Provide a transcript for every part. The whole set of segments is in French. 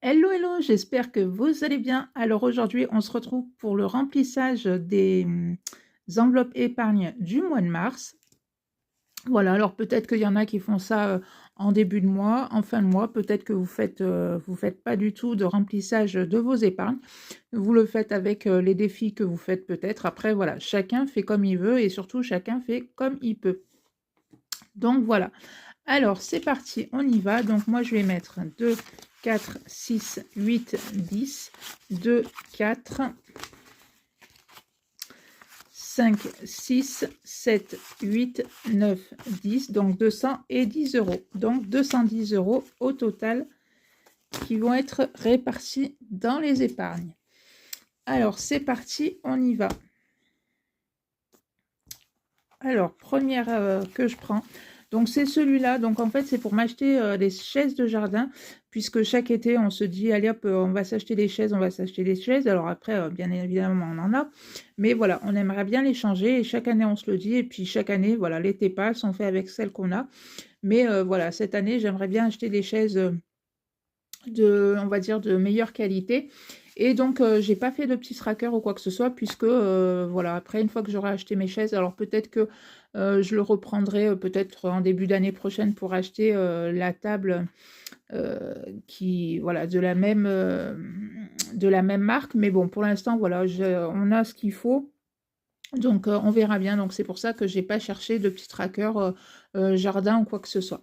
Hello, hello, j'espère que vous allez bien. Alors aujourd'hui, on se retrouve pour le remplissage des enveloppes épargne du mois de mars. Voilà, alors peut-être qu'il y en a qui font ça en début de mois, en fin de mois. Peut-être que vous faites pas du tout de remplissage de vos épargnes. Vous le faites avec les défis que vous faites peut-être. Après, voilà, chacun fait comme il veut et surtout chacun fait comme il peut. Donc voilà. Alors, c'est parti, on y va. Donc, moi, je vais mettre 2, 4, 6, 8, 10, 2, 4, 5, 6, 7, 8, 9, 10. Donc, 210 euros. Donc, 210 euros au total qui vont être répartis dans les épargnes. Alors, c'est parti, on y va. Alors, première que je prends. Donc, c'est celui-là. Donc, en fait, c'est pour m'acheter des chaises de jardin, puisque chaque été, on se dit, allez hop, on va s'acheter des chaises, on va s'acheter des chaises. Alors après, bien évidemment, on en a. Mais voilà, on aimerait bien les changer. Et chaque année, on se le dit. Et puis, chaque année, voilà, l'été passe, on fait avec celles qu'on a. Mais voilà, cette année, j'aimerais bien acheter des chaises on va dire, de meilleure qualité. Et donc, j'ai pas fait de petit tracker ou quoi que ce soit, puisque, voilà, après, une fois que j'aurai acheté mes chaises, alors peut-être que je le reprendrai peut-être en début d'année prochaine pour acheter la table voilà, de la même marque. Mais bon, pour l'instant, voilà, on a ce qu'il faut. Donc, on verra bien. Donc, c'est pour ça que j'ai pas cherché de petit tracker jardin ou quoi que ce soit.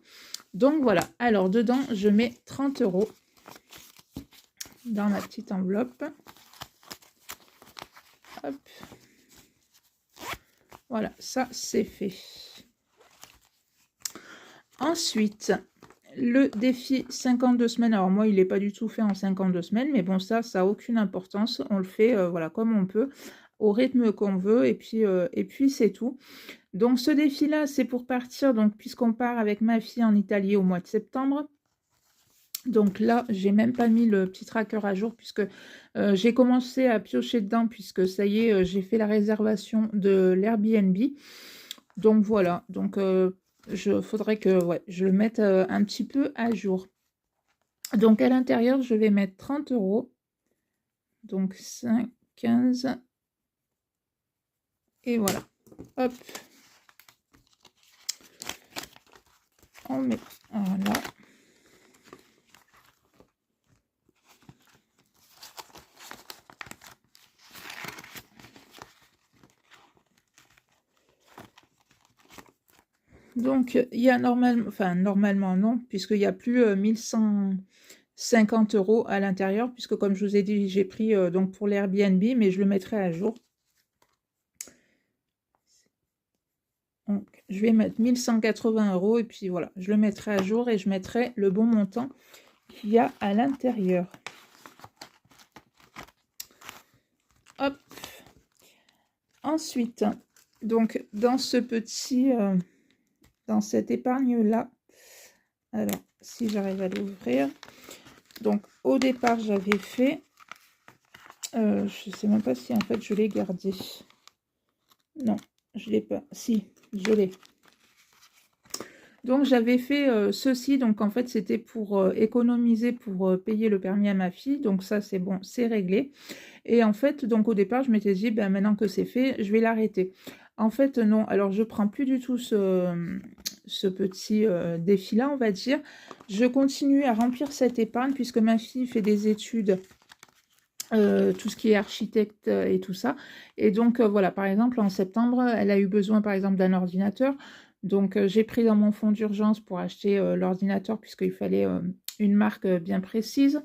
Donc, voilà. Alors, dedans, je mets 30 euros dans ma petite enveloppe. Hop. Voilà, ça c'est fait. Ensuite, le défi 52 semaines. Alors moi, il n'est pas du tout fait en 52 semaines, mais bon, ça n'a aucune importance. On le fait voilà, comme on peut, au rythme qu'on veut, et puis c'est tout. Donc ce défi-là, c'est pour partir, donc puisqu'on part avec ma fille en Italie au mois de septembre. Donc là, j'ai même pas mis le petit tracker à jour puisque j'ai commencé à piocher dedans puisque ça y est, j'ai fait la réservation de l'Airbnb. Donc voilà, donc faudrait que ouais, je le mette un petit peu à jour. Donc à l'intérieur, je vais mettre 30 euros. Donc 5, 15. Et voilà. Hop. On met. Voilà. Donc, il y a normalement non, puisqu'il n'y a plus 1150 euros à l'intérieur, puisque comme je vous ai dit, j'ai pris donc pour l'Airbnb, mais je le mettrai à jour. Donc, je vais mettre 1180 euros, et puis voilà, je le mettrai à jour et je mettrai le bon montant qu'il y a à l'intérieur. Hop. Ensuite, donc dans dans cette épargne-là, alors, si j'arrive à l'ouvrir, donc au départ, j'avais fait, je ne sais même pas si en fait je l'ai gardé. Non, je l'ai pas. Si, je l'ai. Donc j'avais fait ceci, donc en fait c'était pour économiser pour payer le permis à ma fille, donc ça c'est bon, c'est réglé. Et en fait, donc au départ, je m'étais dit, ben maintenant que c'est fait, je vais l'arrêter. En fait, non, alors je prends plus du tout ce petit défi-là, on va dire. Je continue à remplir cette épargne puisque ma fille fait des études, tout ce qui est architecte et tout ça. Et donc, voilà, par exemple, en septembre, elle a eu besoin, par exemple, d'un ordinateur. Donc, j'ai pris dans mon fonds d'urgence pour acheter l'ordinateur puisqu'il fallait une marque bien précise.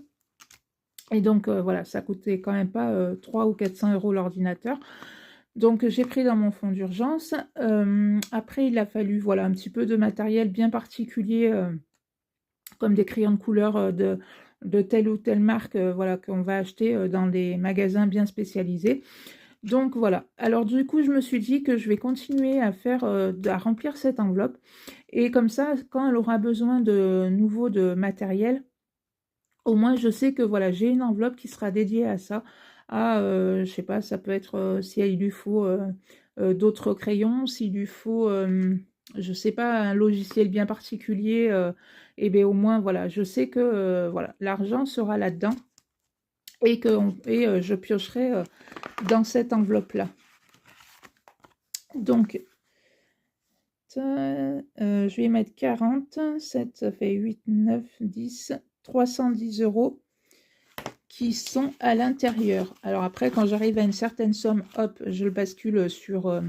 Et donc, voilà, ça coûtait quand même pas 300 ou 400 euros l'ordinateur. Donc, j'ai pris dans mon fonds d'urgence. Après, il a fallu, voilà, un petit peu de matériel bien particulier, comme des crayons de couleur de telle ou telle marque, voilà, qu'on va acheter dans des magasins bien spécialisés. Donc, voilà. Alors, du coup, je me suis dit que je vais continuer à à remplir cette enveloppe. Et comme ça, quand elle aura besoin de nouveau de matériel, au moins, je sais que voilà, j'ai une enveloppe qui sera dédiée à ça. Je sais pas, ça peut être s'il lui faut d'autres crayons, s'il lui faut je sais pas, un logiciel bien particulier, et bien au moins, voilà, je sais que voilà, l'argent sera là-dedans et que je piocherai dans cette enveloppe-là. Donc, je vais mettre 40, 7, ça fait 8, 9, 10, 310 € qui sont à l'intérieur. Alors après, quand j'arrive à une certaine somme, hop, je le bascule sur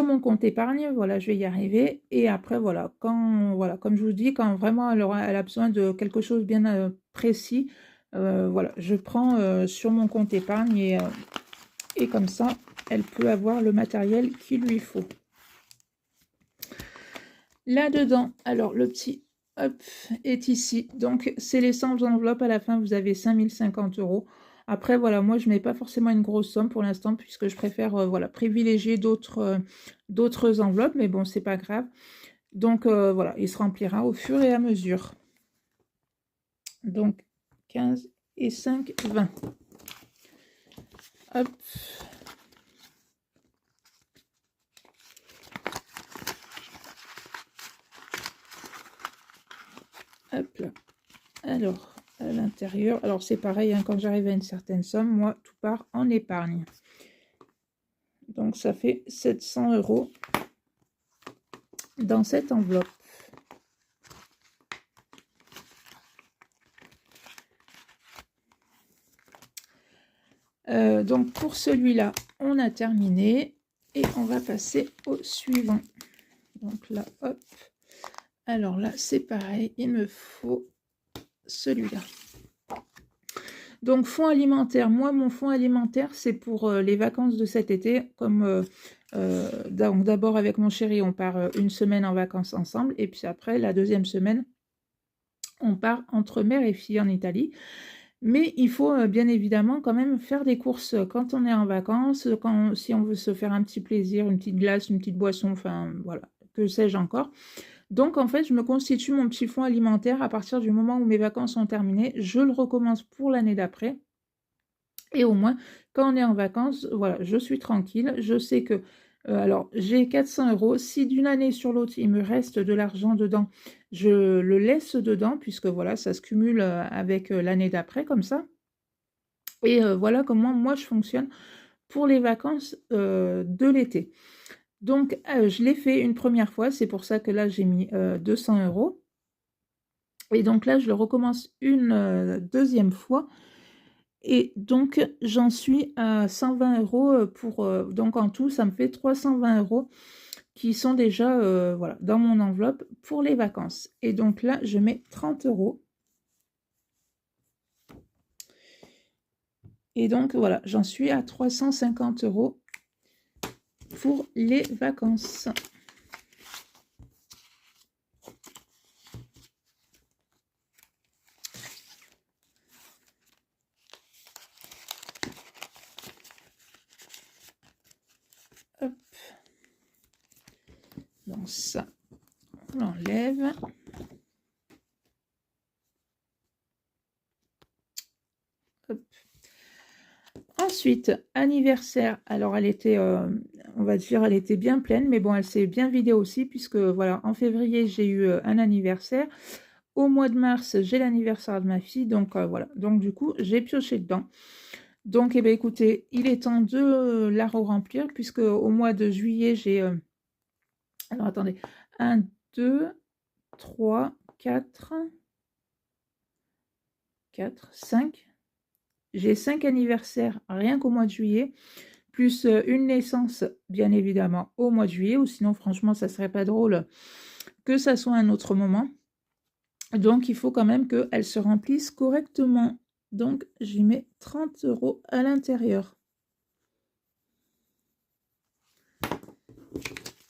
mon compte épargne. Voilà, je vais y arriver. Et après, voilà, voilà, comme je vous dis, quand vraiment elle a besoin de quelque chose bien précis, voilà, je prends sur mon compte épargne et comme ça, elle peut avoir le matériel qu'il lui faut. Là-dedans, alors le petit hop est ici. Donc, c'est les 100 enveloppes. À la fin, vous avez 5050 €. Après, voilà, moi, je ne mets pas forcément une grosse somme pour l'instant puisque je préfère voilà, privilégier d'autres enveloppes. Mais bon, c'est pas grave. Donc, voilà, il se remplira au fur et à mesure. Donc, 15 et 5, 20. Hop. Hop là. Alors, à l'intérieur, alors c'est pareil, hein, quand j'arrive à une certaine somme, moi, tout part en épargne. Donc, ça fait 700 € dans cette enveloppe. Donc, pour celui-là, on a terminé. Et on va passer au suivant. Donc là, hop. Alors là, c'est pareil, il me faut celui-là. Donc, fonds alimentaire. Moi, mon fonds alimentaire, c'est pour les vacances de cet été. Comme donc d'abord, avec mon chéri, on part une semaine en vacances ensemble. Et puis après, la deuxième semaine, on part entre mère et fille en Italie. Mais il faut bien évidemment quand même faire des courses quand on est en vacances, si on veut se faire un petit plaisir, une petite glace, une petite boisson, enfin voilà, que sais-je encore. Donc en fait, je me constitue mon petit fonds alimentaire à partir du moment où mes vacances sont terminées. Je le recommence pour l'année d'après. Et au moins, quand on est en vacances, voilà, je suis tranquille. Je sais que, alors, j'ai 400 €. Si d'une année sur l'autre, il me reste de l'argent dedans, je le laisse dedans, puisque voilà, ça se cumule avec l'année d'après, comme ça. Et voilà comment moi je fonctionne pour les vacances de l'été. Donc, je l'ai fait une première fois, c'est pour ça que là, j'ai mis 200 €. Et donc là, je le recommence une deuxième fois. Et donc, j'en suis à 120 € pour... donc, en tout, ça me fait 320 € qui sont déjà voilà, dans mon enveloppe pour les vacances. Et donc là, je mets 30 €. Et donc, voilà, j'en suis à 350 € pour les vacances. Hop. Donc ça, on l'enlève. Hop. Ensuite, anniversaire. Alors, elle était, on va dire, elle était bien pleine, mais bon, elle s'est bien vidée aussi, puisque voilà, en février, j'ai eu un anniversaire. Au mois de mars, j'ai l'anniversaire de ma fille, donc voilà. Donc, du coup, j'ai pioché dedans. Donc, eh bien, écoutez, il est temps de la remplir, puisque au mois de juillet, j'ai... alors, attendez. 1, 2, 3, 4, 5. J'ai 5 anniversaires rien qu'au mois de juillet, plus une naissance, bien évidemment, au mois de juillet, ou sinon, franchement, ça serait pas drôle que ça soit un autre moment. Donc, il faut quand même qu'elle se remplisse correctement. Donc, j'y mets 30 € à l'intérieur.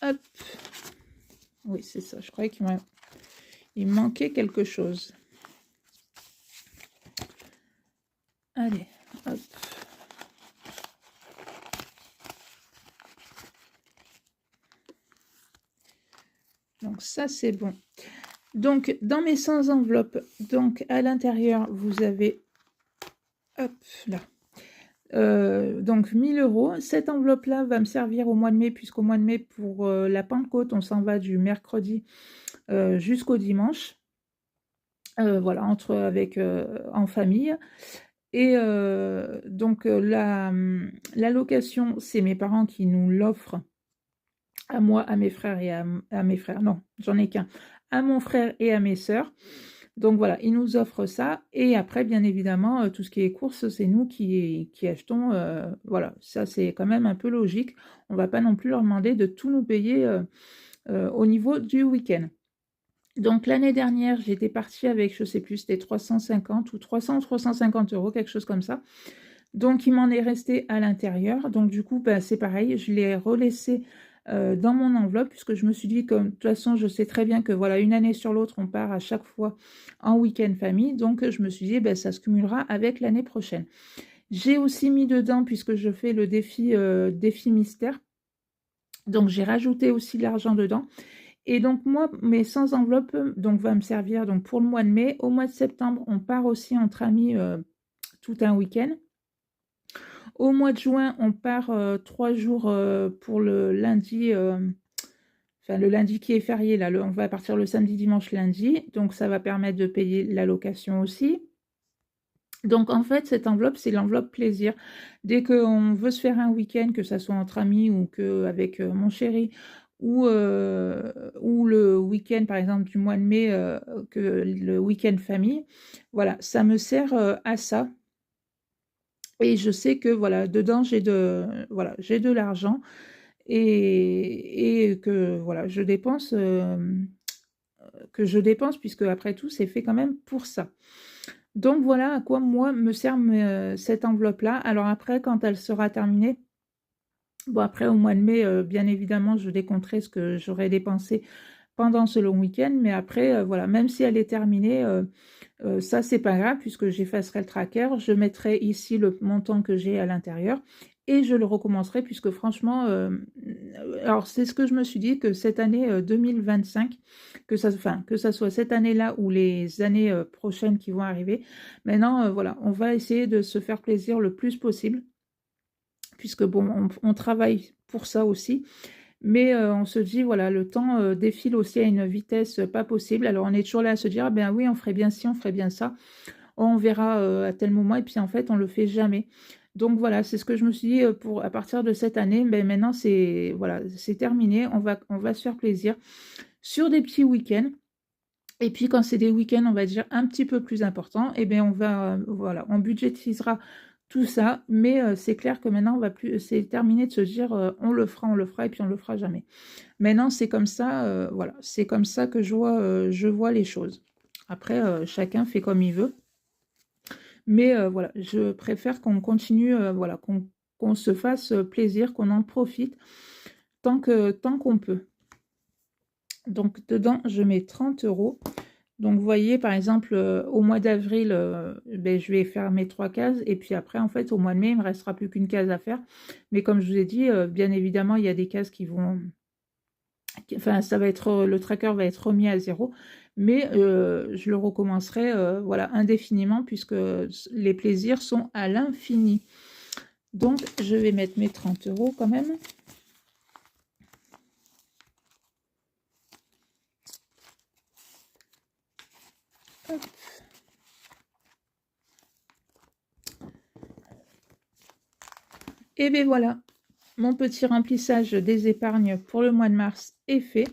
Hop. Oui, c'est ça. Je croyais qu'il me manquait quelque chose. Allez, hop. Donc, ça, c'est bon. Donc, dans mes 100 enveloppes, donc à l'intérieur, vous avez, hop, là, Donc 1000 euros. Cette enveloppe-là va me servir au mois de mai, puisqu'au mois de mai, pour la Pentecôte, on s'en va du mercredi jusqu'au dimanche. Voilà, en famille. Et donc l'allocation, c'est mes parents qui nous l'offrent à moi, à mes frères et à mes frères. Non, j'en ai qu'un. À mon frère et à mes sœurs. Donc voilà, ils nous offrent ça. Et après, bien évidemment, tout ce qui est courses, c'est nous qui achetons. Voilà, ça c'est quand même un peu logique. On ne va pas non plus leur demander de tout nous payer au niveau du week-end. Donc l'année dernière, j'étais partie avec, je ne sais plus, c'était 350 ou 300 ou 350 euros, quelque chose comme ça. Donc il m'en est resté à l'intérieur. Donc du coup, bah, c'est pareil, je l'ai relaissé dans mon enveloppe, puisque je me suis dit que de toute façon, je sais très bien que voilà, une année sur l'autre, on part à chaque fois en week-end famille. Donc je me suis dit, bah, ça se cumulera avec l'année prochaine. J'ai aussi mis dedans, puisque je fais le défi mystère. Donc j'ai rajouté aussi de l'argent dedans. Et donc moi, mes 100 enveloppes donc, va me servir donc, pour le mois de mai. Au mois de septembre, on part aussi entre amis tout un week-end. Au mois de juin, on part 3 jours pour le lundi, enfin le lundi qui est férié, là, on va partir le samedi, dimanche, lundi. Donc ça va permettre de payer la location aussi. Donc en fait, cette enveloppe, c'est l'enveloppe plaisir. Dès qu'on veut se faire un week-end, que ça soit entre amis ou qu'avec mon chéri, ou le week-end, par exemple, du mois de mai, que le week-end famille, voilà, ça me sert à ça. Et je sais que voilà, dedans, voilà, j'ai de l'argent et que voilà, que je dépense, puisque après tout, c'est fait quand même pour ça. Donc voilà à quoi moi me sert cette enveloppe-là. Alors après, quand elle sera terminée, bon après au mois de mai, bien évidemment, je décompterai ce que j'aurais dépensé pendant ce long week-end, mais après, voilà, même si elle est terminée, ça c'est pas grave, puisque j'effacerai le tracker, je mettrai ici le montant que j'ai à l'intérieur et je le recommencerai, puisque franchement, alors c'est ce que je me suis dit, que cette année 2025, que ça soit cette année-là ou les années prochaines qui vont arriver, maintenant voilà, on va essayer de se faire plaisir le plus possible, puisque bon, on travaille pour ça aussi. Mais on se dit, voilà, le temps défile aussi à une vitesse pas possible. Alors on est toujours là à se dire, ah ben oui, on ferait bien ci, on ferait bien ça. On verra à tel moment. Et puis en fait, on ne le fait jamais. Donc voilà, c'est ce que je me suis dit à partir de cette année. Ben maintenant, c'est voilà, c'est terminé. On va se faire plaisir sur des petits week-ends. Et puis quand c'est des week-ends, on va dire un petit peu plus importants, et bien on va, voilà, on budgétisera tout ça, mais c'est clair que maintenant, c'est terminé de se dire on le fera, et puis on le fera jamais. Maintenant, c'est comme ça, voilà, c'est comme ça que je vois les choses. Après, chacun fait comme il veut, mais voilà, je préfère qu'on continue, voilà, qu'on se fasse plaisir, qu'on en profite tant qu'on peut. Donc dedans, je mets 30 euros. Donc, vous voyez, par exemple, au mois d'avril, ben, je vais faire mes 3 cases. Et puis après, en fait, au mois de mai, il ne me restera plus qu'une case à faire. Mais comme je vous ai dit, bien évidemment, il y a des cases qui vont... Enfin, ça va être, le tracker va être remis à zéro. Mais je le recommencerai voilà, indéfiniment, puisque les plaisirs sont à l'infini. Donc, je vais mettre mes 30 euros quand même. Hop. Et bien voilà, mon petit remplissage des épargnes pour le mois de mars est fait.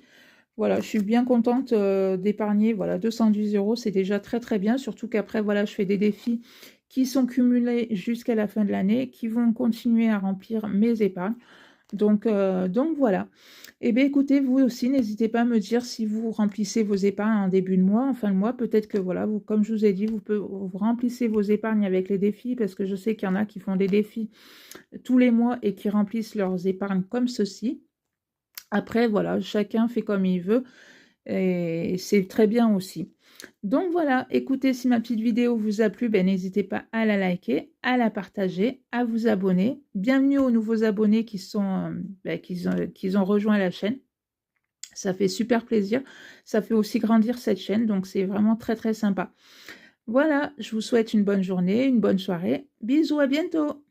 Voilà, je suis bien contente d'épargner. Voilà, 210 euros, c'est déjà très très bien. Surtout qu'après, voilà, je fais des défis qui sont cumulés jusqu'à la fin de l'année, qui vont continuer à remplir mes épargnes. Donc voilà. Et bien écoutez, vous aussi, n'hésitez pas à me dire si vous remplissez vos épargnes en début de mois, en fin de mois. Peut-être que voilà, vous, comme je vous ai dit, vous remplissez vos épargnes avec les défis, parce que je sais qu'il y en a qui font des défis tous les mois et qui remplissent leurs épargnes comme ceci. Après, voilà, chacun fait comme il veut et c'est très bien aussi. Donc voilà, écoutez, si ma petite vidéo vous a plu, ben, n'hésitez pas à la liker, à la partager, à vous abonner. Bienvenue aux nouveaux abonnés qui ont rejoint la chaîne. Ça fait super plaisir. Ça fait aussi grandir cette chaîne, donc c'est vraiment très très sympa. Voilà, je vous souhaite une bonne journée, une bonne soirée. Bisous, à bientôt!